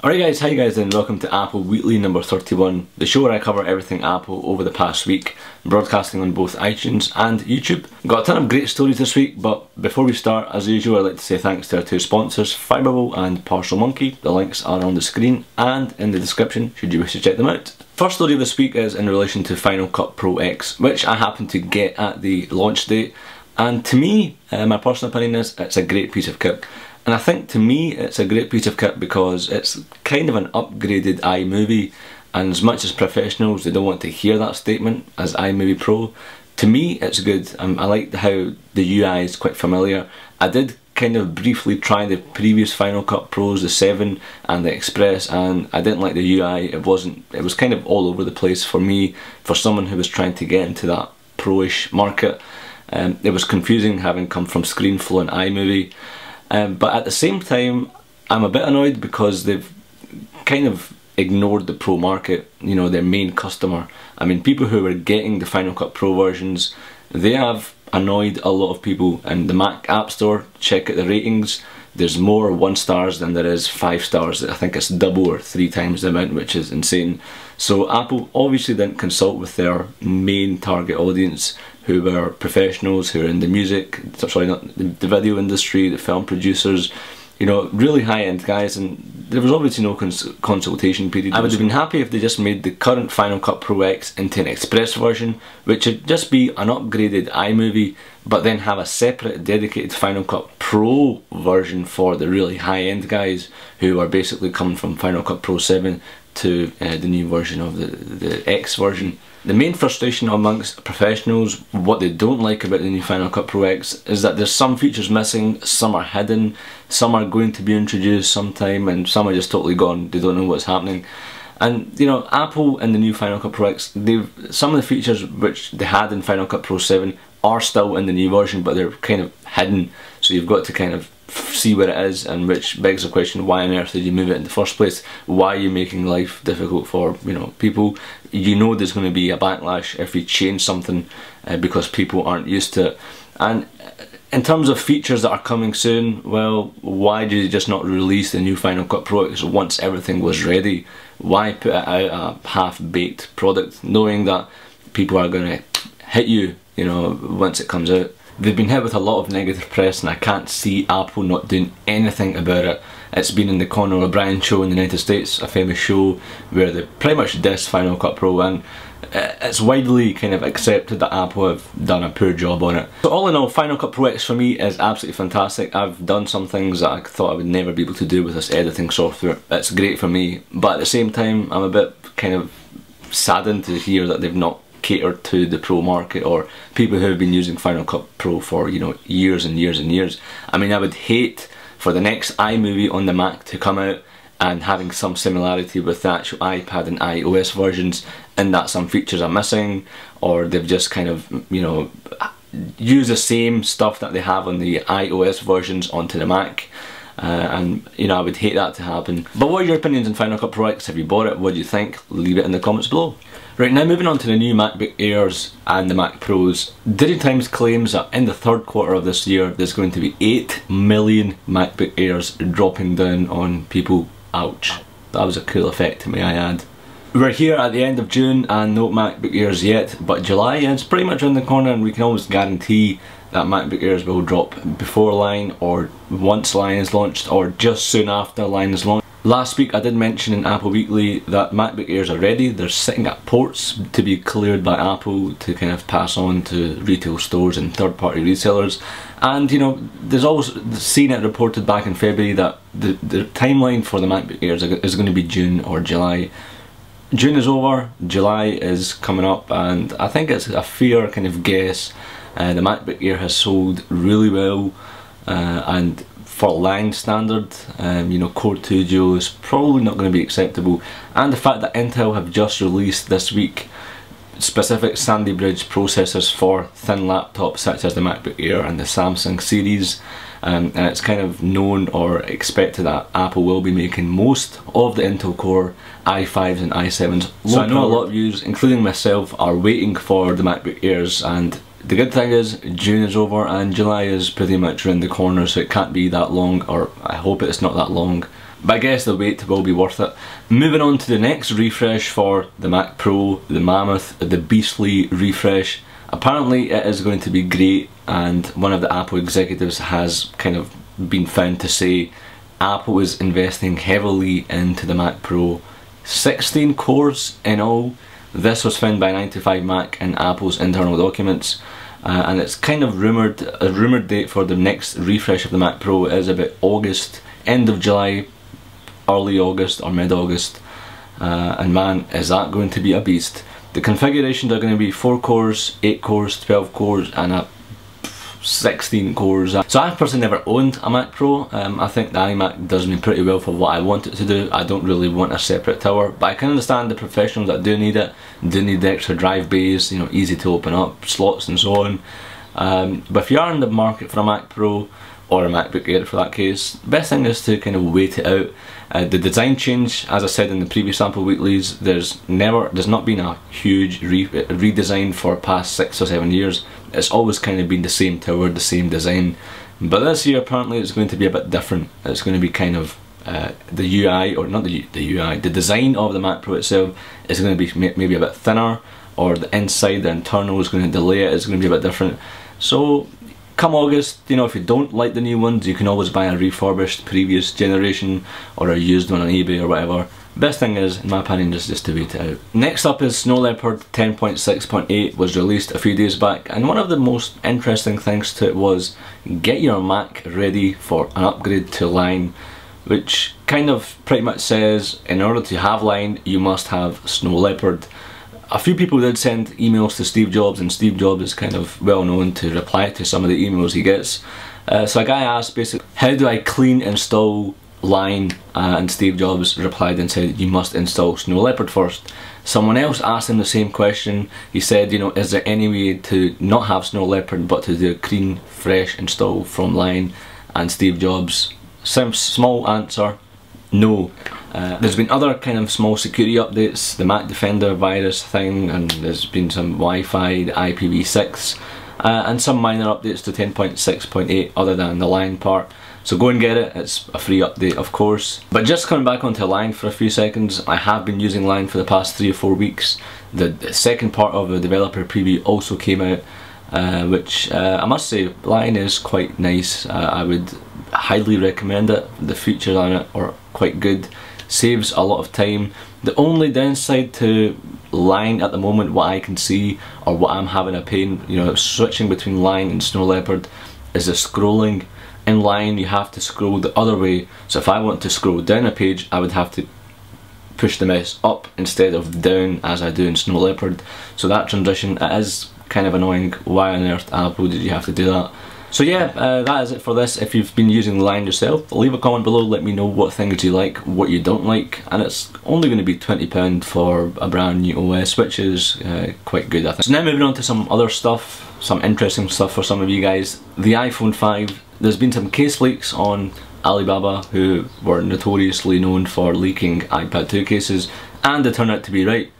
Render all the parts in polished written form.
Alright guys, how you guys doing? Welcome to Apple Weekly number 31, the show where I cover everything Apple over the past week, broadcasting on both iTunes and YouTube. Got a ton of great stories this week, but before we start, as usual, I'd like to say thanks to our two sponsors, Fiberable and Parcel Monkey. The links are on the screen and in the description should you wish to check them out. First story of this week is in relation to Final Cut Pro X, which I happened to get at the launch date, and to me, my personal opinion is it's a great piece of kit. And I think to me it's a great piece of kit because it's kind of an upgraded iMovie, and as much as professionals they don't want to hear that statement as iMovie Pro, to me it's good. I like how the UI is quite familiar. I did kind of briefly try the previous Final Cut Pros, the 7 and the Express, and I didn't like the UI. It was kind of all over the place for me, for someone who was trying to get into that pro-ish market. It was confusing having come from ScreenFlow and iMovie. But at the same time, I'm a bit annoyed because they've kind of ignored the pro market, you know, their main customer. I mean, people who were getting the Final Cut Pro versions, they have annoyed a lot of people. And the Mac App Store, check out the ratings, there's more 1 stars than there is 5 stars. I think it's double or 3 times the amount, which is insane. So Apple obviously didn't consult with their main target audience, who were professionals, who are in the music, sorry, not the video industry, the film producers, you know, really high-end guys, and there was obviously no consultation period. I would have been happy if they just made the current Final Cut Pro X into an Express version, which would just be an upgraded iMovie, but then have a separate dedicated Final Cut Pro version for the really high-end guys who are basically coming from Final Cut Pro 7 to the new version of the X version. The main frustration amongst professionals, what they don't like about the new Final Cut Pro X, is that there's some features missing, some are hidden, some are going to be introduced sometime, and some are just totally gone. They don't know what's happening. And you know, Apple in the new Final Cut Pro X, some of the features which they had in Final Cut Pro 7 are still in the new version, but they're kind of hidden, so you've got to kind of see where it is, and which begs the question, why on earth did you move it in the first place? Why are you making life difficult for, you know, people? You know there's going to be a backlash if you change something because people aren't used to it. And in terms of features that are coming soon, well, why did you just not release the new Final Cut Pro X once everything was ready? Why put it out a half-baked product knowing that people are going to hit you, you know, once it comes out? They've been hit with a lot of negative press, and I can't see Apple not doing anything about it. It's been in the Conor O'Brien show in the United States, a famous show where they pretty much diss Final Cut Pro, and it's widely kind of accepted that Apple have done a poor job on it. So all in all, Final Cut Pro X for me is absolutely fantastic. I've done some things that I thought I would never be able to do with this editing software. It's great for me, but at the same time I'm a bit kind of saddened to hear that they've not catered to the pro market or people who have been using Final Cut Pro for, you know, years and years and years. I mean, I would hate for the next iMovie on the Mac to come out and having some similarity with the actual iPad and iOS versions, and that some features are missing, or they've just kind of, you know, used the same stuff that they have on the iOS versions onto the Mac. And you know, I would hate that to happen. But what are your opinions on Final Cut Pro X? Have you bought it? What do you think? Leave it in the comments below. Right, now moving on to the new MacBook Airs and the Mac Pros. DigiTimes claims that in the 3rd quarter of this year there's going to be 8 million MacBook Airs dropping down on people. Ouch. That was a cool effect, may I add. We're here at the end of June and no MacBook Airs yet, but July is pretty much around the corner, and we can almost guarantee that MacBook Airs will drop before Line, or once Line is launched, or just soon after Line is launched. Last week I did mention in Apple Weekly that MacBook Airs are ready. They're sitting at ports to be cleared by Apple to kind of pass on to retail stores and third-party resellers. And you know, there's always seen it reported back in February that the timeline for the MacBook Airs is going to be June or July. June is over, July is coming up, and I think it's a fair kind of guess. The MacBook Air has sold really well, and for line standard, you know, Core 2 Duo is probably not going to be acceptable. And the fact that Intel have just released this week specific Sandy Bridge processors for thin laptops such as the MacBook Air and the Samsung series, and it's kind of known or expected that Apple will be making most of the Intel Core i5s and i7s. So I know a lot of you, including myself, are waiting for the MacBook Airs, and the good thing is June is over and July is pretty much around the corner, so it can't be that long, or I hope it's not that long. but I guess the wait will be worth it. Moving on to the next refresh for the Mac Pro, the mammoth, the beastly refresh. Apparently it is going to be great, and one of the Apple executives has kind of been found to say Apple is investing heavily into the Mac Pro. 16 cores in all. This was found by 9to5Mac in Apple's internal documents, and it's kind of rumoured, a rumoured date for the next refresh of the Mac Pro is about August, end of July, early August or mid-August, and man, is that going to be a beast. The configurations are going to be 4 cores, 8 cores, 12 cores and a 16 cores. So I've personally never owned a Mac Pro. I think the iMac does me pretty well for what I want it to do. I don't really want a separate tower, but I can understand the professionals that do need it, do need the extra drive bays, you know, easy to open up, slots and so on. But if you are in the market for a Mac Pro, or a MacBook Air for that case, the best thing is to kind of wait it out. The design change, as I said in the previous Apple Weeklies, there's not been a huge redesign for past 6 or 7 years. It's always kind of been the same tower, the same design. But this year apparently it's going to be a bit different. It's going to be kind of the UI, or not the UI, the design of the Mac Pro itself is going to be maybe a bit thinner, or the inside, the internal is going to, the layout is going to be a bit different. So come August, you know, if you don't like the new ones, you can always buy a refurbished previous generation or a used one on eBay or whatever. Best thing is, in my opinion, is just to wait it out. Next up is Snow Leopard 10.6.8 was released a few days back, and one of the most interesting things to it was get your Mac ready for an upgrade to Line, which kind of pretty much says in order to have Line you must have Snow Leopard. A few people did send emails to Steve Jobs, and Steve Jobs is kind of well known to reply to some of the emails he gets. So a guy asked basically, how do I clean install Line? And Steve Jobs replied and said, you must install Snow Leopard first. Someone else asked him the same question. He said, you know, is there any way to not have Snow Leopard but to do a clean, fresh install from Line? And Steve Jobs, small answer, no. There's been other kind of small security updates, the Mac Defender virus thing, and there's been some Wi-Fi, IPv6, and some minor updates to 10.6.8 other than the Line part. So go and get it, it's a free update of course. But just coming back onto Line for a few seconds, I have been using Line for the past 3 or 4 weeks. The second part of the developer preview also came out, which I must say, Line is quite nice. I would highly recommend it. The features on it are quite good, saves a lot of time. The only downside to Line at the moment, what I can see, or what I'm having a pain, you know, switching between Line and Snow Leopard, is the scrolling. In Line you have to scroll the other way, so if I want to scroll down a page I would have to push the mouse up instead of down as I do in Snow Leopard. So that transition, it is kind of annoying. Why on earth, Apple, did you have to do that? So yeah, that is it for this. If you've been using Line yourself, leave a comment below, let me know what things you like, what you don't like, and it's only going to be £20 for a brand new OS, which is quite good I think. So now moving on to some other stuff, some interesting stuff for some of you guys. The iPhone 5, there's been some case leaks on Alibaba, who were notoriously known for leaking iPad 2 cases, and they turned out to be right.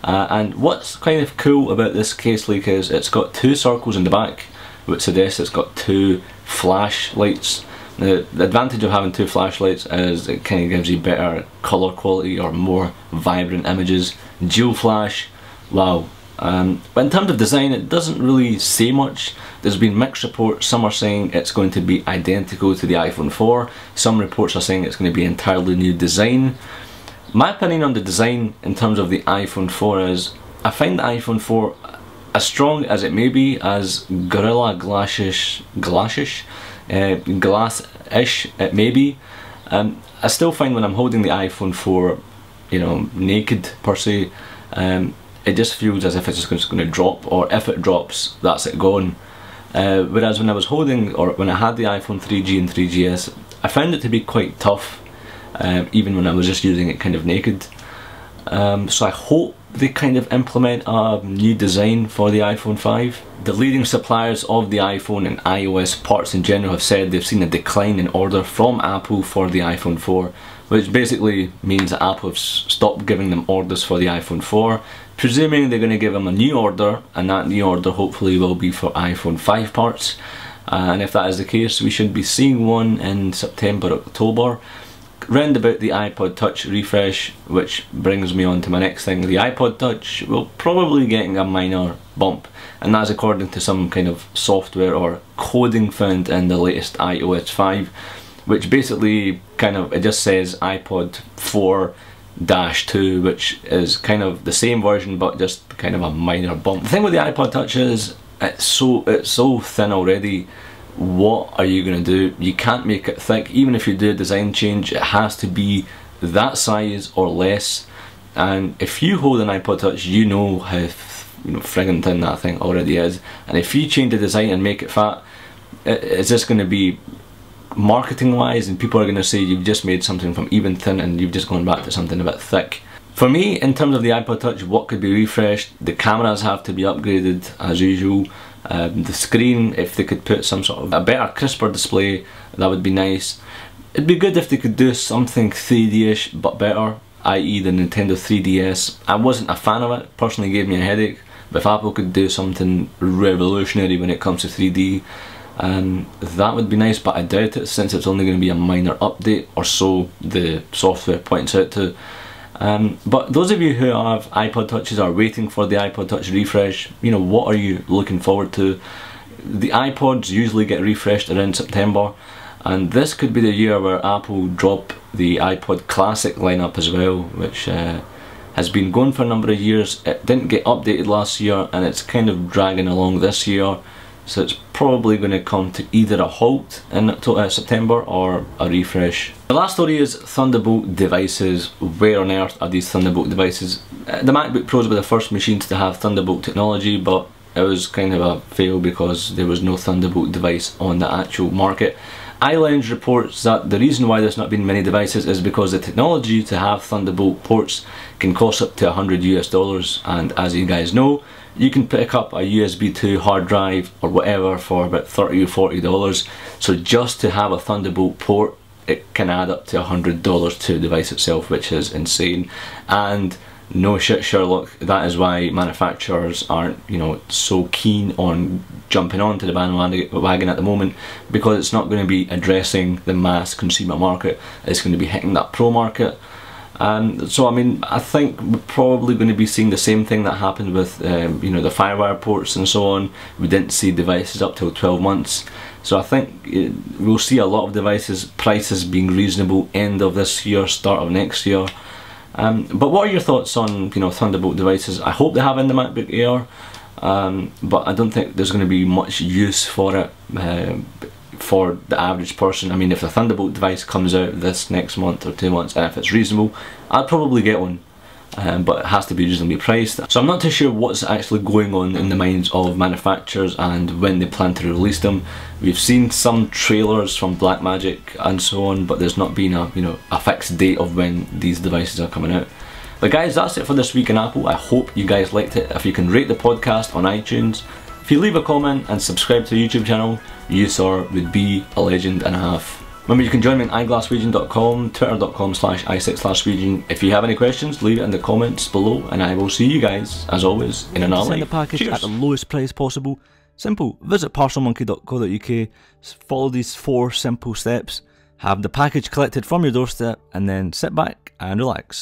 And what's kind of cool about this case leak is it's got 2 circles in the back, which suggests it's got 2 flashlights. The advantage of having 2 flashlights is it kind of gives you better colour quality or more vibrant images. Dual flash, wow. But in terms of design, it doesn't really say much. There's been mixed reports. Some are saying it's going to be identical to the iPhone 4. Some reports are saying it's going to be entirely new design. My opinion on the design in terms of the iPhone 4 is, I find the iPhone 4, as strong as it may be, as Gorilla Glass-ish it may be, I still find when I'm holding the iPhone 4, you know, naked per se, it just feels as if it's just going to drop, or if it drops, that's it gone. Whereas when I was holding, or when I had the iPhone 3G and 3GS, I found it to be quite tough, even when I was just using it kind of naked. So I hope they kind of implement a new design for the iPhone 5. The leading suppliers of the iPhone and iOS parts in general have said they've seen a decline in order from Apple for the iPhone 4, which basically means that Apple have stopped giving them orders for the iPhone 4, presuming they're going to give them a new order, and that new order hopefully will be for iPhone 5 parts. And if that is the case, we should be seeing one in September, October. round about the iPod Touch refresh, which brings me on to my next thing. The iPod Touch will probably getting a minor bump, and that's according to some kind of software or coding found in the latest iOS 5, which basically it just says iPod 4-2, which is kind of the same version but just kind of a minor bump. The thing with the iPod Touch is it's so thin already. What are you going to do? You can't make it thick. Even if you do a design change, it has to be that size or less. And if you hold an iPod Touch, you know how friggin' thin that thing already is. And if you change the design and make it fat, it's just going to be marketing wise, and people are going to say you've just made something from even thin and you've just gone back to something a bit thick. For me, in terms of the iPod Touch, what could be refreshed? The cameras have to be upgraded as usual. The screen, if they could put some sort of a better, crisper display, that would be nice. It'd be good if they could do something 3D-ish but better, i.e. the Nintendo 3DS. I wasn't a fan of it, personally gave me a headache, but if Apple could do something revolutionary when it comes to 3D, that would be nice, but I doubt it since it's only going to be a minor update, or so the software points out to. But those of you who have iPod Touches are waiting for the iPod Touch refresh, what are you looking forward to? The iPods usually get refreshed around September, and this could be the year where Apple drop the iPod Classic lineup as well, which has been going for a number of years. It didn't get updated last year and it's kind of dragging along this year, so it's probably going to come to either a halt in September or a refresh. The last story is Thunderbolt Devices. Where on earth are these Thunderbolt devices? The MacBook Pros were the first machines to have Thunderbolt technology, but it was kind of a fail because there was no Thunderbolt device on the actual market. iLounge reports that the reason why there's not been many devices is because the technology to have Thunderbolt ports can cost up to $100 US, and as you guys know, you can pick up a USB 2 hard drive or whatever for about $30 or $40. So just to have a Thunderbolt port, it can add up to $100 to the device itself, which is insane. And no shit, Sherlock, that is why manufacturers aren't, so keen on jumping onto the bandwagon at the moment, because it's not going to be addressing the mass consumer market. It's going to be hitting that pro market. So I mean, I think we're probably going to be seeing the same thing that happened with the FireWire ports and so on. We didn't see devices up till 12 months. So I think we'll see a lot of devices prices being reasonable end of this year, start of next year. But what are your thoughts on Thunderbolt devices? I hope they have in the MacBook Air, but I don't think there's going to be much use for it for the average person. I mean, if the Thunderbolt device comes out this next month or 2 months, and if it's reasonable, I'd probably get one. But it has to be reasonably priced. So I'm not too sure what's actually going on in the minds of manufacturers and when they plan to release them. We've seen some trailers from Blackmagic and so on, but there's not been a fixed date of when these devices are coming out. But guys, that's it for this week in Apple. I hope you guys liked it. If you can rate the podcast on iTunes, if you leave a comment and subscribe to the YouTube channel, you sir would be a legend and a half. Remember, you can join me on iGlaswegian.com, twitter.com/i6/Wegian. If you have any questions, leave it in the comments below, and I will see you guys, as always, in another life. Send the package at the lowest price possible. Simple. Visit parcelmonkey.co.uk, follow these 4 simple steps, have the package collected from your doorstep, and then sit back and relax.